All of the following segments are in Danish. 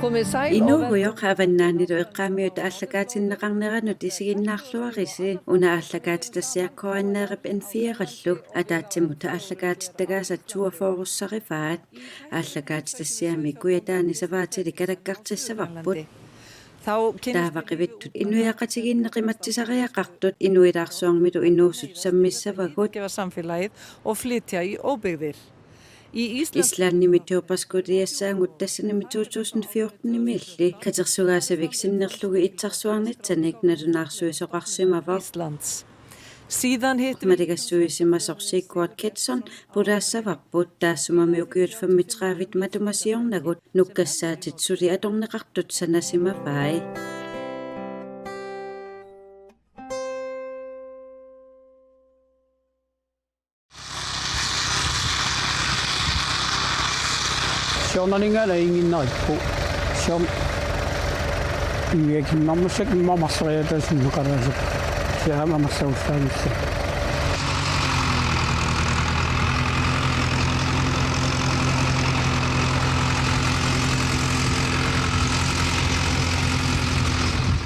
Inuuruyoq avannaanilu iqqaamiut ааллакаатиннеқарнеранут исигиннаарлуарisi уна ааллакаатитассиаккоаннеерап энфиераллу атаатсимута ааллакаатиттагаасат туафооруссариваат ааллакаатитассиами куятаани саваатили калаккартиссаварпут таавақивиттут инуяқатигиннеқиматсисариақартут инуилаарсуармилу инуусут саммиссавагут Islanni mituupaskutiassaangut tassanimi 2014-nimi katersugaasavik sinnerlugi itsarsuarnitsanik nalunaarsuisoqarsimava maligassuisimasorsiikkuat Ketson pulaassavaqput taassumami ukiulfammitraavit matumasiornagut nukkassaatit suli atorneqartut sanasimavai Sjånaningar inginnaippu sjom iikinnamussak imamassariatasinnuqarasuk siamamassaussaanissa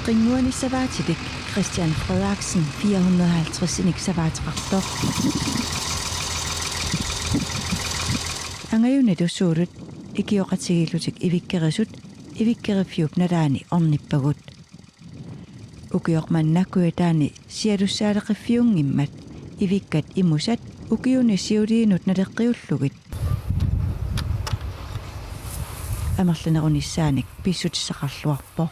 Ringuanisavaatilik Christian Frederiksen 450 savaatqartor angayunitusuulut ikioqatigilutik ivikkerisut ivikkerifiup nalaani ornippagut ukiormannakkuitaani sialussaaleqiffiungimmat ivikkat imusat ukiuni siuliinut naleqqiullugit amerlanerunissaanik pissutissaqarluarpo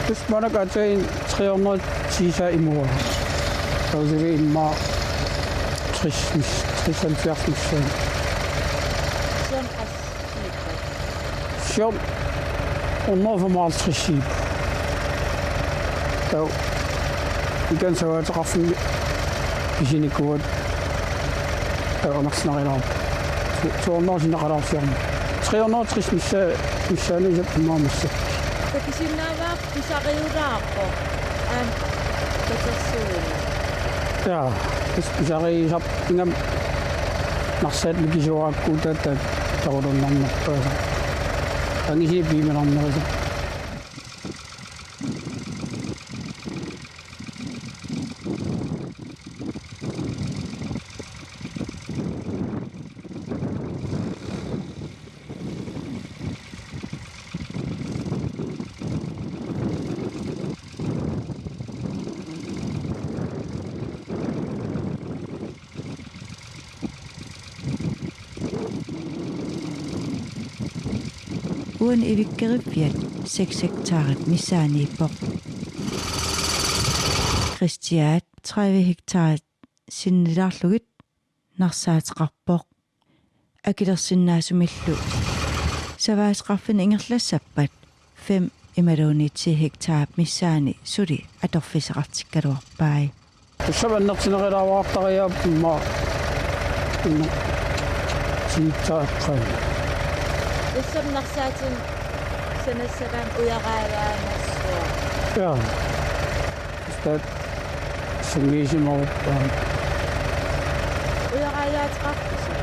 tusmanakatain 300 imua tausiri imma 30 sjom onnovermaalsgeschiep. Zo, ik ken zo het af en gezien ik word. Anders naar een op. Zo anders naar een op. 300 is niet is het enorm. Dat is in Nava, is er heel raar. En dat is zo. Ja, dus ik heb dingen nog steeds niet zo goed dat er dan nog. Dan is hier bij me anders. Uan ivikkerifiat 6 hektaaret missaaniippoq Christiaat 30 hektaaret sinnilaarlugit narsaateqarpoq akilersinnaasumillu savaasqarfin ingerlassappat 5 imaluuni 10 hektaar missaani suli atorfiseqartikkaluarpai Tussavannertinerilaaruartariaappa siitsaaqqa Ussam narsaatin sanassaran uyaqaalaanassua. Ja. Dat singiisimoruppa. Uyaqaalaatiqarpusa.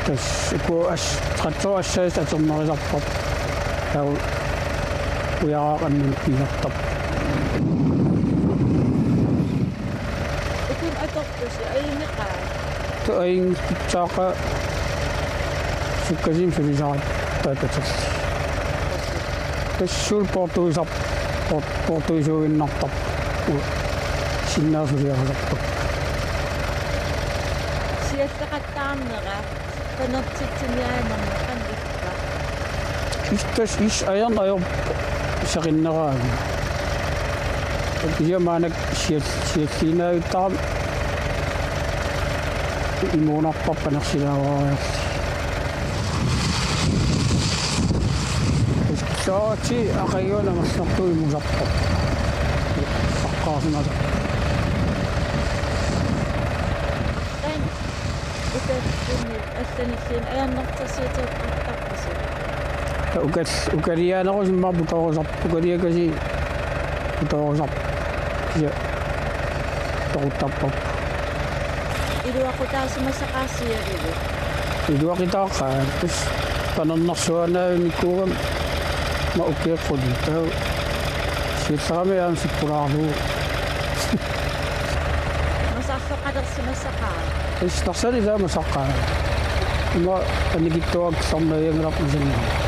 Tas ku trattoassais atornerisarpap. Tau uyaqaaqannun pilartap. Ukun atorpusi ayinneqaa. Tu aing pitsaqa sukkasim sulisaat taikatas. Tassul portuisuuginnartap sinnaasuliarasarpap. Siallaqattaarnera panertitsiniaanarneqannikka. Istas is ayan ayop saqinneraagi. Iamaanak sialliinaayuttaram imuunarpap panersilaavaariarsi. Saati aqayuna masnaqtui musaqqat. Saqqaasnada. Qan utassinni assanissin ayannertasiitaqqaqqasi. Ukalianerusumma putorusarp ukaliakasi putorusarp. Ja. Toruttappap. Iluaqutaasimassaqaassiarilu. Iluaqitaaqa tus panernarsuanaanikkuugam ma okay qulita sirsaame aan sipuraarlu Masaqadersimasaqaa. istarsan ila masaqaa ma anigittuak sammayangrak masinna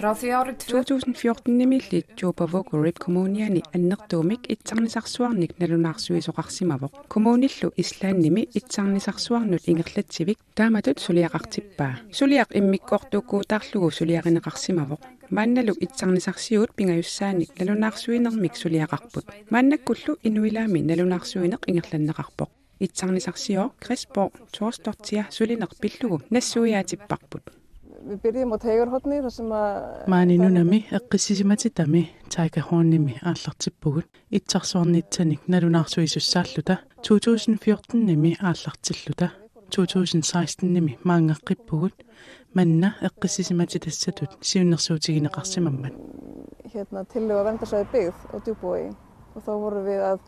Fra 2014 nimillit Tuupavugurip kommuniani annertuumik itsarnisarsuarnik nalunarsuisoqarsimavoq kommunillu islaannimi itsarnisarsuarnut ingerlatsivik taamatut suliaqartippaa suliaq immikkortuukkuutarlugu suliaqineqarsimavoq maannaluk itsarnisarsiuut pingajussaannik nalunarsuinermik suliaqarput maannakkullu inuilaami nalunarsuineq ingerlanneqarpoq itsarnisarsioo Crispo torstortia sulinerpillugu nassuiaatipparput Vi byrjum á Teigarhorni þar sem Maani nunami eqqisimatitami taikahornimi aallartippugut itsarsuarnitsanik nalunarsuisussaалluta 2014-nimi aallartilluta 2016-nimi maangeqqippugut manna eqqisimatitassatut siunnersuutigineqarsimammat tillögu að verndarsvæði byggð á Djúpavogi og þá vorum við að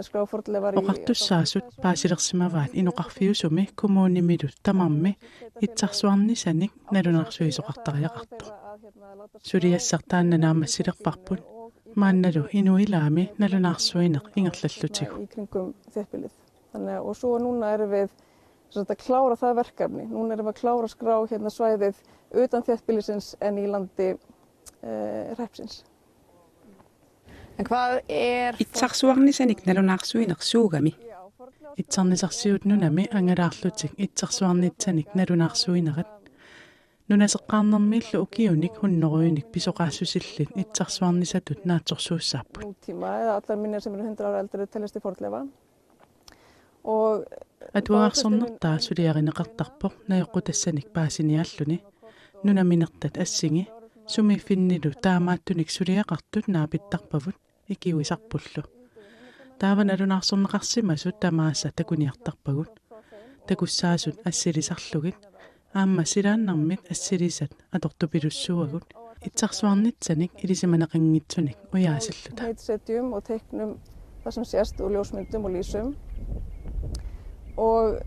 skrá fornleifar oqartussaasut paasilersimavaat inoqarfiusumi kommunimilut tamarmi itsarsuarnisanik nalunarsuisoqartariaqartu suliassartaannanaamassilerparput maannalu inuilaami nalunarsuineq ingerlallutigu í kringum þéttbýlið. Þannig og svo núna erum við að klára það verkefni. Núna erum við að klára að skrá svæðið utan þéttbýlisins en í landi hreppsins. En hvað itsarsuarnisanik nalunarsuinersuugami itsarnisarsiut nunami angalaarlutik itsarsuarnitsanik nalunarsuinerat nunaseqqaarnermiillu ukiunik hunnoruinik pisoqaassusillit itsarsuarnisatut naatsorsuussaaput Nútíma eða allar minjar sem eru 100 ára eldri teljast til fornleifa. Og atuaqarsornertaa suliarineqartarpoq najoqqutassaniik paasinialluni nunaminertat assingi sumi finnilu taamaattunik suliaqartut naapittarpavut ikiuisarpullu taavanalunarsorneqarsimasut tamaassa takuniartarpagut takussaasut assilisarlugit aamma silaannarmit assilisat atortupilussuagut itsarsuarnitsanik ilisimaneqinngitsunik uyaasilluta heitsetjum og teiknum það sem sést úr ljósmyndum og lýsum og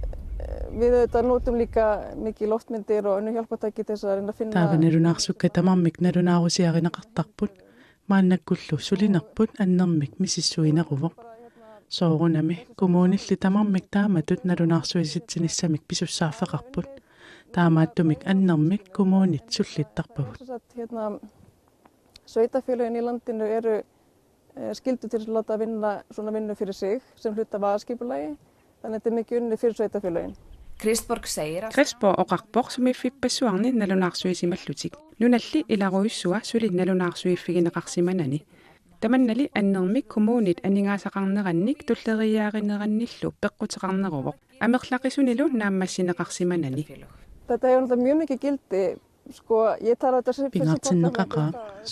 við auðvitað notum líka mikið loftmyndir og önnur hjálpartæki til þess að reyna að finna taavanalunaarsukka tamammik nalunaarusiarineqartarput maannakkullu sulinerput annermik misissuineruvoq soorunami kommunilli tamarmik taamatut nalunarsuisitsinnissamik pisussaafeqarput taamaattumik annermik kommunit sullittarpavut Sveitarfélögin í landinu eru skyldu til að láta vinna svona vinnu fyrir sig sem hluta af aðalskipulagi þannig að þetta mikið unnið fyrir sveitarfélögin Crispo oqarpoq sumiffippassuarni nalunarsuisimallutik nunalli ilaruissua suli nalunarsuiffigineqarsimanani tamannali annermik kommunit aningaasaqarnerannik tulleriaaqinerannillu peqqutеqarneruvoq amerlaqisunilu naammassineqarsimanani Þetta hefur mjög mikið gildi ég tala þetta sem pingartinneqaqa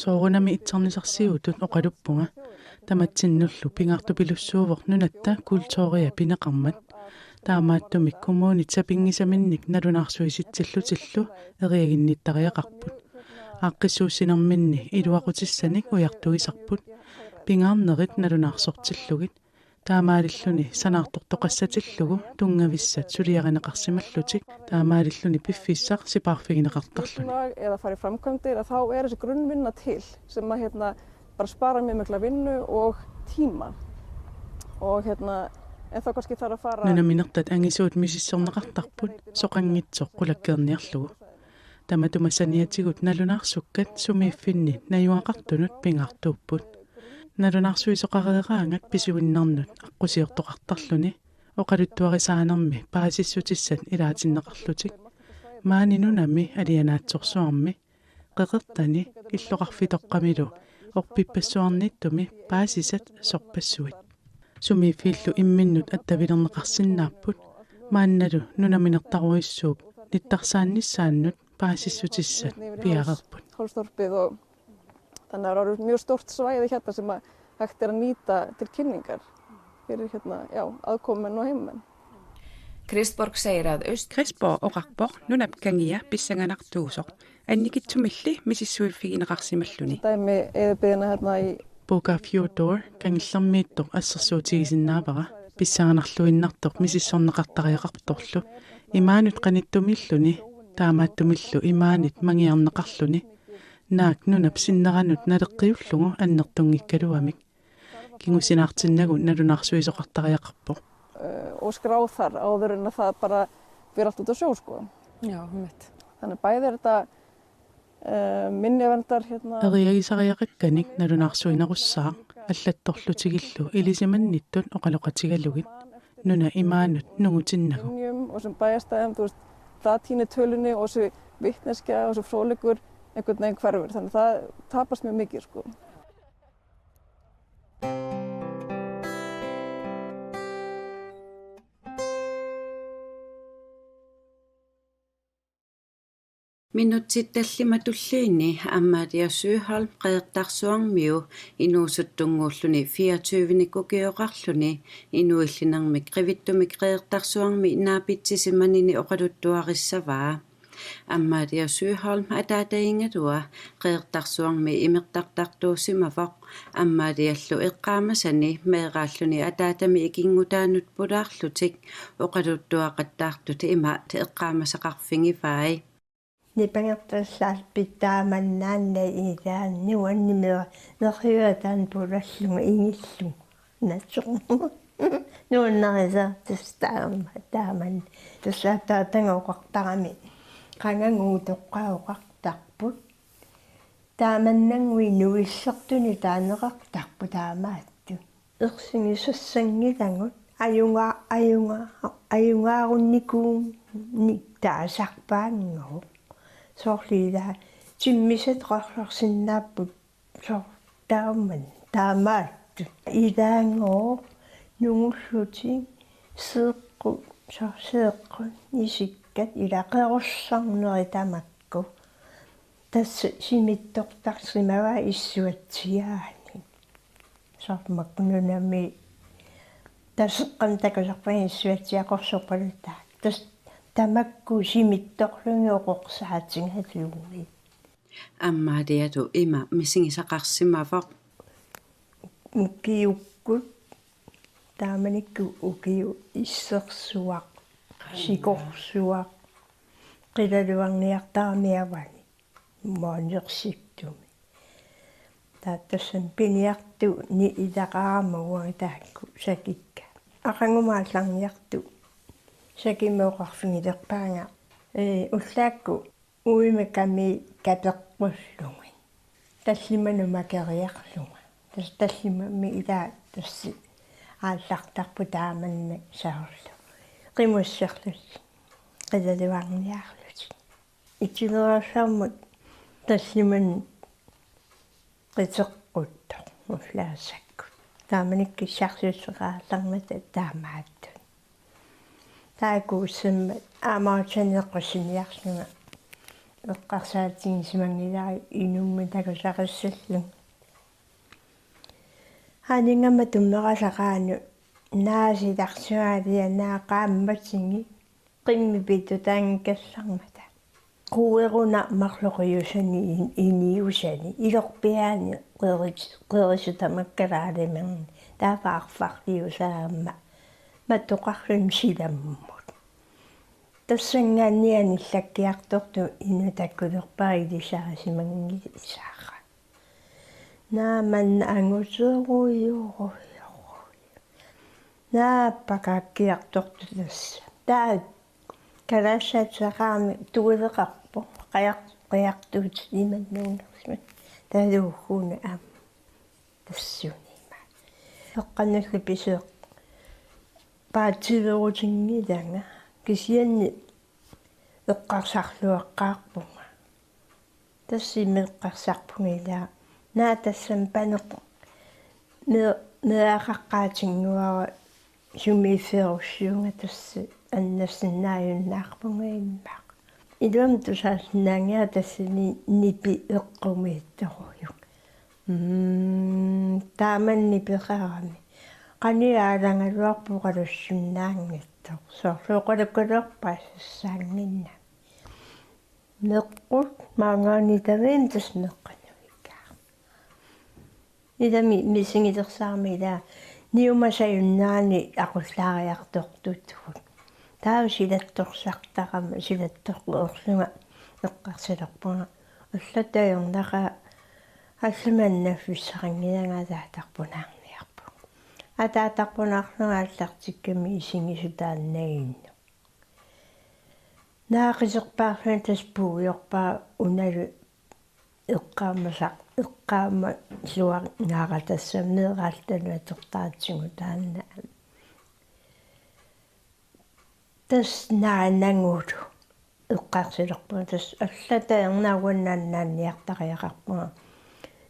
soorunami itsarnisarsiutut oqaluppunga tamattinnullu pingartupilussuuvoq nunatta kultooria pineqarmat taamaattumik kommunit sapingisaminnik nalunarsuisitsillutillu eriaginnittariaqarput aaqqissuussinerminni iluaqutissanik uyartugisarput pingaarnerit nalunarsortillugit taamaalilluni sanaartortoqassatillugu tungavissat suliarineqarsimallutik taamaalilluni piffissaq sipaarfigineqartarluni eða fara í framkvæmdir þá þessi grunnvinna til sem að bara spara mjög mikla vinnu og tíma og en þá kannski þarf að fara nunaminertat angisuut misissorneqartarput soqanngitsoq qulakkeerniarlugu tamatumassaniatigut nalunaarsukkat sumiiffinni najuaqartunut pingaartuupput nalunarsuisoqareeraangak pisuinnarnut aqusiortoqartarluni oqaluttuarisaanermi paasissutissat ilaatinneqarlutik maaninunami alianaatsorsuarmi qeqertani illoqarfitoqqamilu orpippassuarniittumi paasisat sorpassuit sumiiffillu imminnut attavilerneqarsinnaapput maannalu nunaminertaruissuup nittarsaannissaannut paasissutissat piaqerput Hálstorpið og þannig að það eru mjög stórt svæði sem hægt að nýta til kynningar fyrir aðkomumenn og heimamenn Kristborg säger att Kristborg oqarpoq nunap kangia pissanganartuusoq annikitsumilli misissuiffiginaqarsimalluni Dæmi eðibiðina hérna í Boga Fjordor kangillermiittoq ассерсуутигисиннаапара писсаганарлуиннартоq мисиссорнеқартариақарторлу имаанут qanittумиллуни таамааттумиллу имаанит мангиарнеқарлуни наак нунап синнеранут налеққиуллугу аннертунгиккалуамик кингусинаартиннагу налунаарсуисоқартариақарпо og skrá þar áður en að það bara fyrir allt út á sjó sko. Já, mitt. Þannig bæði þetta minjaverndar hérna Eriagisariaqakkanik налунаарсуинерусsaa аллатторлутигиллу илисиманниттут оқалоқатигалугит нуна имаанут нугутиннагу minjum og sem bæjarstæðum, þú veist, það týnir tölunni og þessi vitneskja og þessi fróðleikur einhvern veginn hverfur. Þannig það tapast mjög mikið sko. Minutittallimatulliini аммаатиассуйхаал qeertarsuarmiu inuusuttunguulluni 24-nikukioqarluni inuillинarmik qivittumik qeertarsuarmi naapitsisimanini oqaluttuarissavaa аммаатиассуйхаал атаатаингалуа qeertarsuarmi imeqtartartuusimavoq аммаатиаллу eqqaamasani meeqaalluni ataatami ikingutaanut pulaarlutik oqaluttuaqattaartuti ima te eqqaamasaqarfingivai Nipangertassaan pittaamannaanna ilaannuannimera nerhyuatan pulallunga ingillu natsuq nuannarisaartustaama taaman tussaataatangauqartarami qanganguutoqqauqartarput taamannangui nuissertuni taaneqartarpu taamaattu ersingisassangilangut ajungaarunnikuun taasarpaanngau sorlida timmiset qarlarsinnaaput sortaaman taamaattu ilaangoo nungulluti seeqqu sorseeqqu isikkat ilaqerussarneri tamakku tassa simittortarsimava issuatsiaani sormakkununami tasseqqam takusarpani issuatsiaqorsorpalutaa tas tamakku simittorlungi oqorsaatigaluumi аммаатиату има мисигисақарсимавоқ укиуккут тааманикку укиу иссерсуақ сикорсуақ қилалуарниартарамиавани моонерситтуми тааттассан пиниарту ни илақарамагуа таакку сакикка ақангумаалларниарту сакимеоқарфигилерпаanga уллаакку уимаками капеққуллуми таллиману макериарлунга таллимами илаа тасси ааллартарпу тааманна саарлу қимуссерлус қилалуарниарлути итилерасааммут таллиман қитеққутто уллаасакку тааманикки сарсуссерааллармата таамаатту таакуусэмма аамаатсанеққусиниарсунга эққарсаатигисимангилари инумми такусақиссаллун ханингамма туммерасақаану наасиларсуаалиа наақаамматсинги қимми питутаангкассармата қуеруна марлоқиусани иниусани илорпиаани қерисутамаккалаалимерни таапаарфарлиусаамма маттоқарлун силаммут тассангаанниани ллаккиарторту инутаккулерпаа илисаасимангили исааха нааманна ангусеруйоо нааппакааккиарторту тасса таа калассаатсақарми тугулеқарпо қиартуут иманнуунерсимат таалуухууна аам тассунима эққанналли писеқ паатсилерутингиланга кисианни эққарсарлуаққаарпунга тассимеэққарсарпунгилаа наа тассам панеқ меақаққаатингуара сумиферуссиунга тасси аннассиннааюннаарпунга иммақ илуам тусаасннаангиа тассини нипи эққумиитторуйук тааманни пеқарами qaniaalангалуарпуqalussуннаангат соорлуоқалаккалуарпаассаангинна неққут маангаани тавин тасмеққанавика идами мисингитерсаарми ила ниумасаюннаани ақуллаариартортутгут таа силатторсартарама силатторлуорлунга эққарсилерпуна аллатаёрнақа аллуманнаффиссарангиангаатаатарпунаарниарпу атаатарпунаарнера аллартикками исингисутааннагинну наақисерпаарфан таспууйорпаа уналу эққаама луар нааратассамнеэраалтану атортаатсигу таанна тас наанангулу эққарсилерпуна тас аллатаернауаннааннаанниартариақарпуга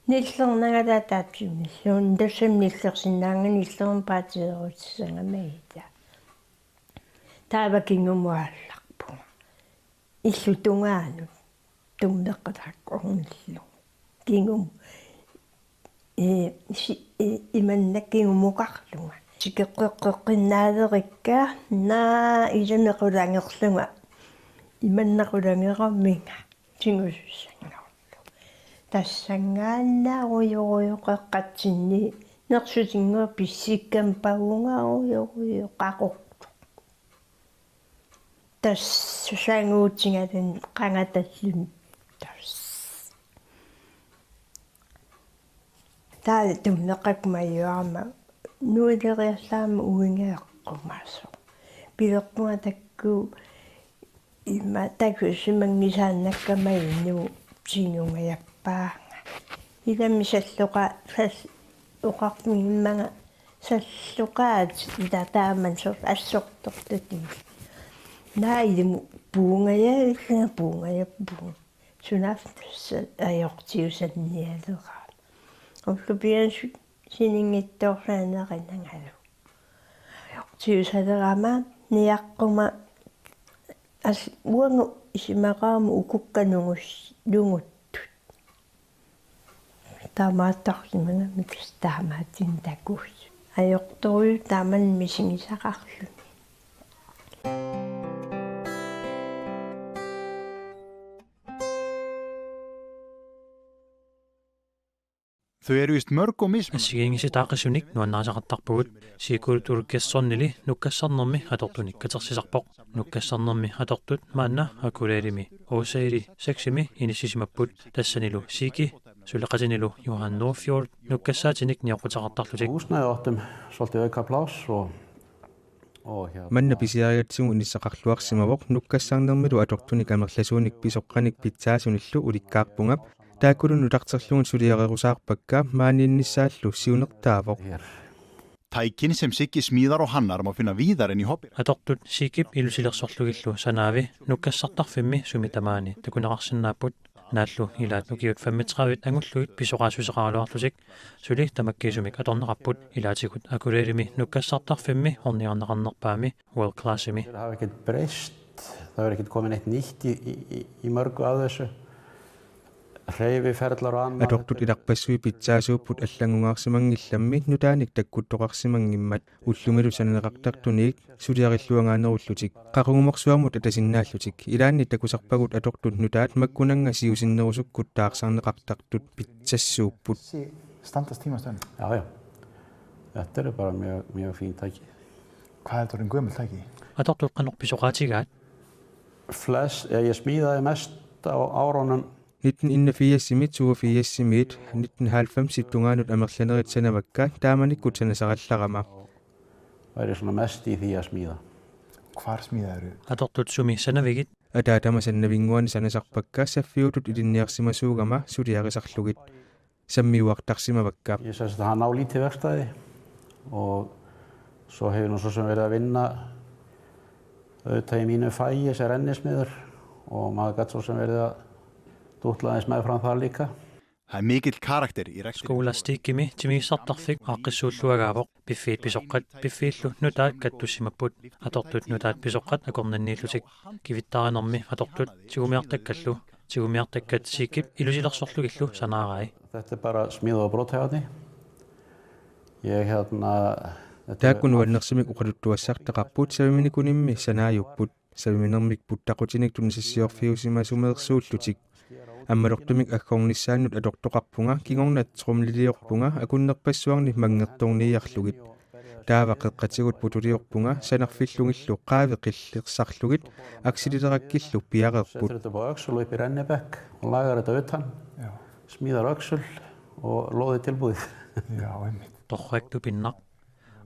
ниллернагалаатаатсими суун тассам ниллерсинаангани иллерм паатиерутиссангамаита таавакингумуаалларпу иллутунгаану туммеққатааққорниллу кингум иманнаккингумуқарлунга сикеққеққиннаалерикка наа илунеқулангерлунга иманнақулангерамминга тингуссангарлу тассангааннааруйоруйоқеққатсинни нерсутингуа писсиккам пагунгааруйоруйоқақорту тассусаангуутингалун қангаталлун тас таа туммеққакмайюарма нуилериарлаама уингеэққумаасо пилерпунга такку имма такусимангисааннаккамайинну сингунгаяппаанга иламмисаллуқа сас уқармигиммага саллуқаат илатааман сор ассортортути наилиму пуунгая иллага пуунгаяппу сунафтс аёртиусанниалера оллупиас синингиттоорсаанеринангалу аёртиусалерама ниаққума ас уангу исимақааму укукканунгус лунгуттут таамааттарсимага микс таамаатин такус аёрторю тааман мисигисақарлуни Þau eru vist mörg og mismunandi. Сигингиситаақисуник нуаннаасақартарпугут сикуут улуккассорнили нуккассарнерми аторtunik катерсисарпоқ нуккассарнерми атортут маанна акулаалими оосаили саксими инисисимаппут тассанилу сики сулеқатинилу Johan Nordfjord нуккассаатиник ниоқутақартарлутик ууснаёортам солтиоика плаус манна писиариатсигу иниссақарлуарсимавоқ нуккассаарнермилу атортуник амерласууник писоққаник питсаасуниллу уликкаарпунгап тааккулуну тартерлугун сулиарерусаарпакка мааниннissaаллу сиунертаавоқ Tækin sem Siggi smíðar og hannar má finna víðar en í hobby. Атортут сикип илусилерсорлугиллу санаави нуккассартарфимми сумитамаани такунеқарсиннааппут нааллу илаат нукиут 35 ангуллуит писоқаасусеқаралуарлусик сули тамаккисумик аторнеқарпут илаатигут акулаалими нуккассартарфимми орниарнеқарнерпаами world classimi. Það hefur ekkert breyst, það hefur ekkert komið neitt nýtt í mörgu af þessu. Атортут иларпассуи питсаасууппут аллангунгаарсимангилламми нутааник таккуттоқарсимангиммат уллумилу сананеқартартуниик сулиариллуангаанеруллутик қақугуморсуармут атасиннааллутик илаанни такусарпагут атортут нутаат маккунанга сиусиннерусуккут таарсаарнеқартартут питсассууппут Standast tímastund. Já, já. Þetta bara mjög fín tæki. Hvað er þetta gömul tæki? Атортут қанорписоқаатигаат Ég smíðaði mest á árunum 1984 1990 tungaanut amerlaneritsanavakka taamanikut sanasarallarama væri svona mest í því að smíða. Hvar smíðaðu? Atortut sumi sanavigit ataatama sannavinguani sanasarpakka saffiutut ilinniarsimasuugama suliarisarlugit sammiuartarsimavakka. Ég sagði að hann á lítið verkstæði og svo hefur nú svo sem verið að vinna auðvitað í mínu fæi sem rennismiður og maður gæti svo sem verið að dútlaðins meðfram það líka. Það er mikill karakter í rekstri. Skólastikkimi timisartarfik aaqqissuulluagaavoq piffiit pisoqqat piffiillu nutaat kattussimapput atortut nutaat pisoqqat akornanniillutik kivittarinermi atortut tigumiartakkat siikip ilusilersorlugillu sanaarai. Þetta bara smíðað á brothæðni. Ég Taakun uannersimik uqaluttuassartaqarput saviminikunimmi sanaajupput saviminermik puttaqutinik tunnisissiorfiusimasumeersuullutik аммалортумик аггорнissaannут алортоқарпунга кигорнат трумлилиорпунга акуннерпассуарни мангерторнииарлугит таавақеққатигут путулиорпунга санарфиллугиллу qaavеқиллеқсарлугит аксилилераккиллу пиареерпут upp í rennibekk og lagar þetta utan smíðar öxul og loði tilbúið торракту пиннақ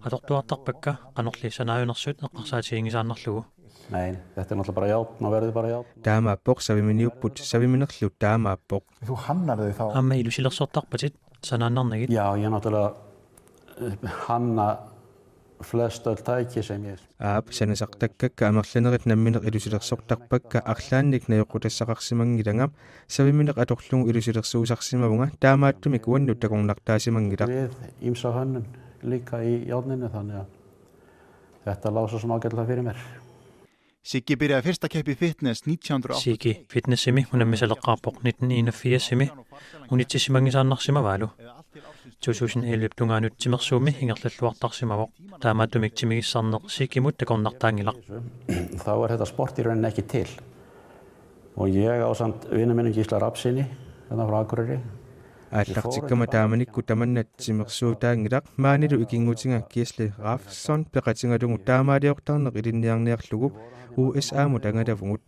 атортуартарпакка qanorli sanaajunersut eqqarsaatiingisaannarlugu Nei, þetta náttúrulega bara járn og verður bara járn. Taamaappoq saviminiupput saviminerlu taamaappoq. Þú hannar þau þá? Amma ilusilersortarpatit sanaannarnagit. Já, ég náttúrulega hanna flest öll tæki sem ég. Sanasartakkakka amerlanerit namminer ilusilersortarpakka arlaannik najoqqutassaqarsimangilangap saviminer atorlugu ilusilersuusarsimavunga taamaattumik uannut takornartaasimangilaq. Við ýmsa hönnun líka í járninu þannig að þetta lá svo sem ágætlega fyrir mér. Siggi byrjaði fyrsta keppi fitness 1980. Siggi fitnessimi unammisaleqqaarpoq 1981 unittissimangisaannarsimavalu 2011 tungaanut timersuumi ingerlalluartarsimavoq taamaattumik timigissarneq sikkimut takornartaangilaq. Þá þetta sport í rauninni ekki til. Og ég ásamt vinur minnum Gísla Rapsini hérna frá Akureyri. Аллартиккама тааманикку таманнат симерсуутаангилақ маанилу икингутинга Гисле Рафсон пеқатингалугу таамаалиортарнеқ илинниарниарлугу USA-му тангалавгут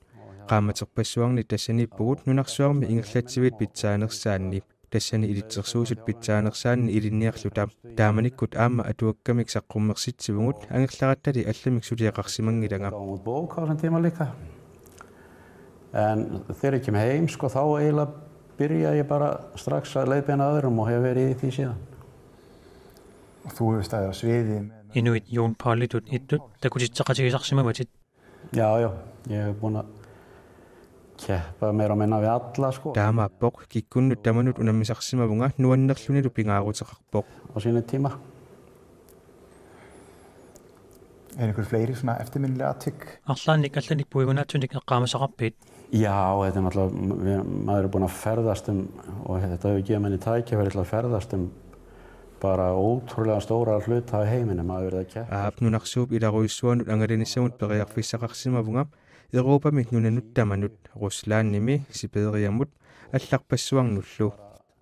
qaamaterpassuarni tassanippugut nunarsuarmi ingerlatsivit pitsaanersaanni tassani ilitsersuusut pitsaanersaanni ilinniarluta taamanikkut aamma atuakkamik saqqummersitsivugut angerlarattali allamik suliaqarsimangilanga bók á þessum tíma líka en þegar ég kem heim sko þá eiginlega byrja ég bara strax að leiðbeina öðrum og hef verið í því síðan. Og þú hefur staðið á sviði Inuit Jón Pálitut ittut takutitsaqatigisarsimavatit. Já, ég hef búin að keppa meira og minna við alla sko. Taamaappoq kikkunnut tamanut unammisarsimavunga nuannerlunilu pingaaruteqarpoq. Á sínum tíma. Einhver fleiri svona eftirminnileg atvik? Arlaannik allanik puigunaatsunik eqqaamasaqarpiit. Já, þetta náttúrulega, maður búinn að ferðast og þetta hefur gefið manni tækifæri til að ferðast bara ótrúlega stóra hluta af heiminum maður verið að keppa. Apnunarsuup ilaruissuanut angalinnissamut periarfissaqarsimavunga Euroopamik nunanut tamanut Ruslaannimi Siberiamut алларпассуарнуллу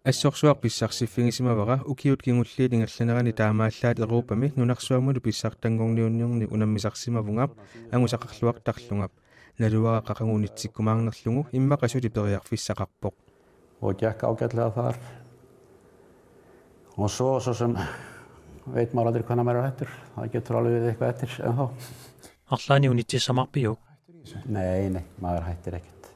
ассорсуар писсарсиффигисимавара укиут кингуллиилингалланерани таамааллаат Euroopamik нунарсуамулу писсартангорниунниорни унаммисарсимавунгап ангусақарлуартарлунгап налуара қақангунитсиккумаарнерлугу иммақасули периарфиссақарпоқ. Og gekk ágætlega þar. Og svo sem veit maður aldrei hvenær maður hættur. Það getur alveg við eitthvað eftir en þá. Arlaani unittissamarpiu. Nei, maður hættir ekkert.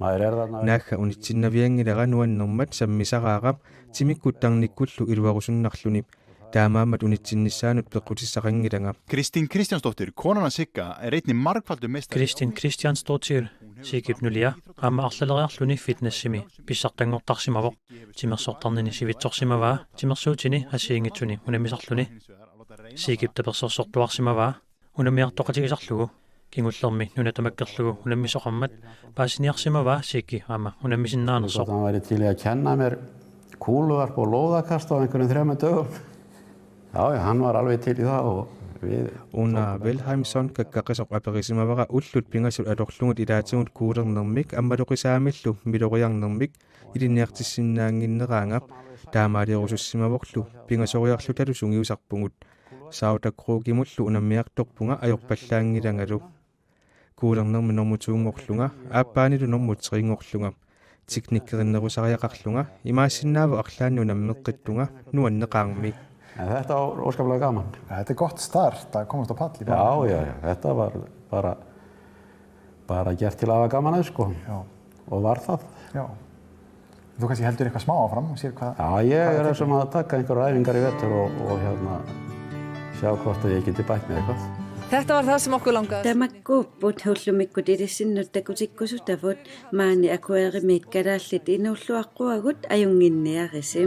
Maður þarna. Naakka unitsinnaviangilera nuannermat sammisaraaqap timikkutarnikkullu iluarusunnarlunip taamaamat unitsinnissaanut peqqutissaqangilangap. Kristín Kristjánsdóttir, konan Sigga, einnig margfaldur meistari. Kristín Kristjánsdóttir Sigipnulia aama arlaleriarluni fitnessimi pissartangortarsimavoq timersortarnini sivitsorsimavaa timersuutini asiingitsuni unamisarluni Sigip tapersorsortuarsimavaa unamiartoqatigisarlugu kingullermi nunatamakkerlugu unammisoqammat paasiniarsimavaa Siggi aama unammisinnaanерsoq. Það væri til að kenna mér kúluvarp og lóðakast á einhverjum 3 dögum. Já, hann var alveg til í það og Una Wilhelmsson kaqqaqisoq aperisimavara ullut pingasut alorlungut ilaatigut kuulernermik ammaloqisaamillu miloriarnermik ilinniartissinnaanginneraangap taamaaliorussimavoqlu pingasoriarlutalu sungiusarpungut sautakruugimullu unammiartorpunga ajorpallaangilangalu kuulernermi normutuungorlunga aappaanilu normutriingorlunga tiknikkerinnerusariaqarlunga imaasinnaava arlaannu nammeqqittunga nuanneqaarmik. Þetta var óskaplega gaman. Þetta gott start að komast á pall í báðum. Já, þetta var bara gert til að hafa gaman að sko. Já. Og var það. Já. Þú kannski heldur eitthvað smá áfram og sér hvað. Já, ég þessum að taka einhverjar æfingar í vetur og sjá hvort að ég geti bætt með eitthvað. Þetta var það sem okkur langaði. Tamakkuupput hullumikkut ilissinnertakutikkusutavut maani akuerimikkalaallit inuulluaqquagut ajunginniarisi.